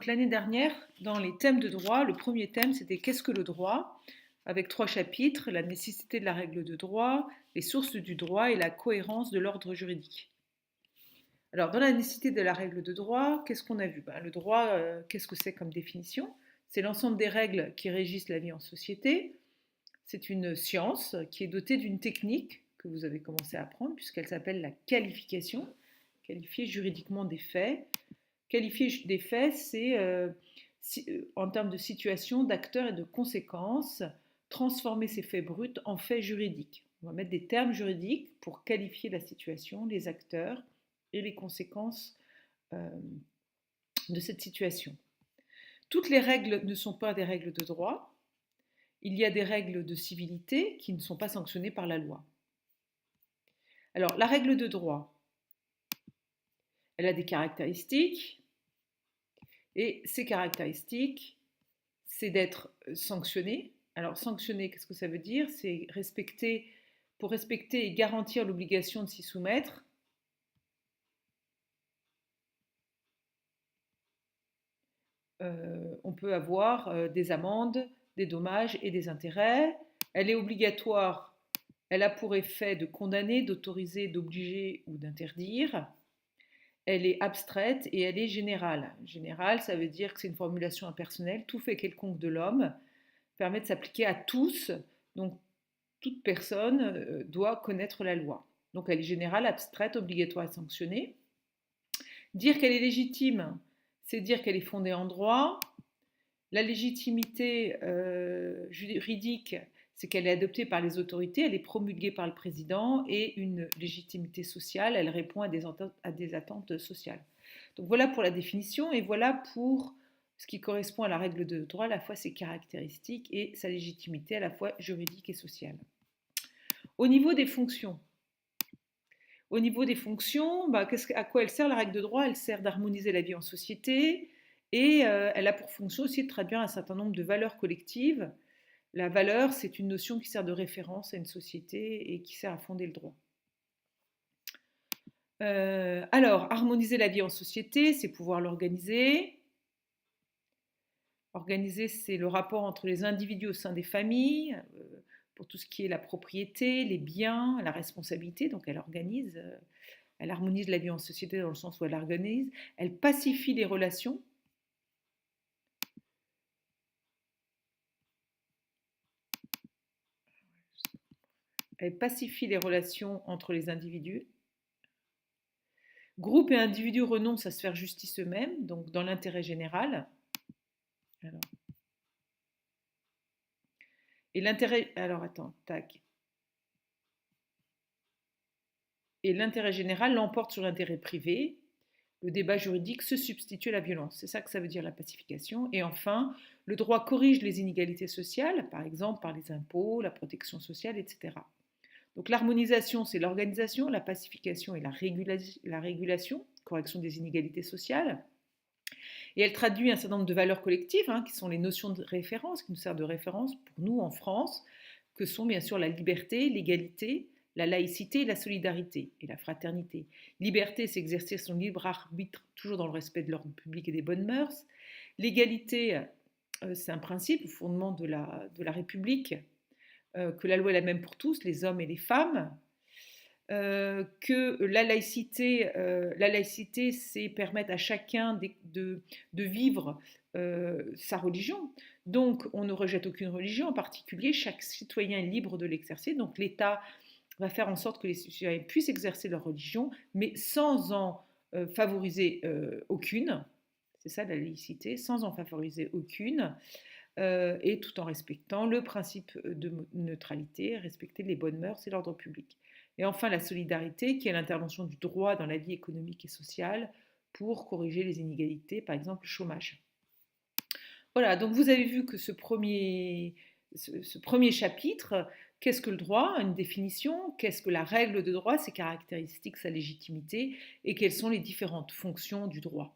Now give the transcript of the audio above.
l'année dernière, dans les thèmes de droit, le premier thème c'était qu'est-ce que le droit, avec 3 chapitres, la nécessité de la règle de droit, les sources du droit et la cohérence de l'ordre juridique. Alors, dans la nécessité de la règle de droit, qu'est-ce qu'on a vu? Le droit, qu'est-ce que c'est comme définition? C'est l'ensemble des règles qui régissent la vie en société. C'est une science qui est dotée d'une technique que vous avez commencé à apprendre, puisqu'elle s'appelle la qualification, qualifier juridiquement des faits. Qualifier des faits, c'est en termes de situation, d'acteurs et de conséquences, transformer ces faits bruts en faits juridiques. On va mettre des termes juridiques pour qualifier la situation, les acteurs et les conséquences de cette situation. Toutes les règles ne sont pas des règles de droit. Il y a des règles de civilité qui ne sont pas sanctionnées par la loi. Alors, la règle de droit, elle a des caractéristiques, et ces caractéristiques, c'est d'être sanctionné. Alors, sanctionné, qu'est-ce que ça veut dire? C'est respecter, pour respecter et garantir l'obligation de s'y soumettre, on peut avoir des amendes, des dommages et des intérêts. Elle est obligatoire, elle a pour effet de condamner, d'autoriser, d'obliger ou d'interdire. Elle est abstraite et elle est générale. Générale, ça veut dire que c'est une formulation impersonnelle. Tout fait quelconque de l'homme permet de s'appliquer à tous. Donc, toute personne doit connaître la loi. Donc, elle est générale, abstraite, obligatoire et sanctionnée. Dire qu'elle est légitime, c'est dire qu'elle est fondée en droit. La légitimité juridique, c'est qu'elle est adoptée par les autorités, elle est promulguée par le président, et une légitimité sociale, elle répond à des attentes sociales. Donc voilà pour la définition, et voilà pour ce qui correspond à la règle de droit, à la fois ses caractéristiques et sa légitimité, à la fois juridique et sociale. Au niveau des fonctions, à quoi elle sert la règle de droit? Elle sert d'harmoniser la vie en société, et elle a pour fonction aussi de traduire un certain nombre de valeurs collectives. La valeur, c'est une notion qui sert de référence à une société et qui sert à fonder le droit. Alors, harmoniser la vie en société, c'est pouvoir l'organiser. Organiser, c'est le rapport entre les individus au sein des familles, pour tout ce qui est la propriété, les biens, la responsabilité. Donc, elle organise, elle harmonise la vie en société dans le sens où elle organise. Elle pacifie les relations. Elle pacifie les relations entre les individus. Groupe et individus renoncent à se faire justice eux-mêmes, donc dans l'intérêt général. Alors. Et l'intérêt. Alors attends, tac. Et l'intérêt général l'emporte sur l'intérêt privé. Le débat juridique se substitue à la violence. C'est ça que ça veut dire la pacification. Et enfin, le droit corrige les inégalités sociales, par exemple par les impôts, la protection sociale, etc. Donc l'harmonisation, c'est l'organisation, la pacification et la régulation, correction des inégalités sociales. Et elle traduit un certain nombre de valeurs collectives, qui sont les notions de référence, qui nous servent de référence pour nous en France, que sont bien sûr la liberté, l'égalité, la laïcité, la solidarité et la fraternité. Liberté, c'est exercer son libre arbitre toujours dans le respect de l'ordre public et des bonnes mœurs. L'égalité, c'est un principe, le fondement de la République, que la loi est la même pour tous, les hommes et les femmes. Que la laïcité, c'est permettre à chacun de vivre sa religion. Donc, on ne rejette aucune religion, en particulier, chaque citoyen est libre de l'exercer. Donc, l'État va faire en sorte que les citoyens puissent exercer leur religion, mais sans en favoriser aucune. C'est ça la laïcité, sans en favoriser aucune. Et tout en respectant le principe de neutralité, respecter les bonnes mœurs et l'ordre public. Et enfin, la solidarité, qui est l'intervention du droit dans la vie économique et sociale pour corriger les inégalités, par exemple le chômage. Voilà, donc vous avez vu que ce premier chapitre, qu'est-ce que le droit? Une définition. Qu'est-ce que la règle de droit? Ses caractéristiques, sa légitimité, et quelles sont les différentes fonctions du droit.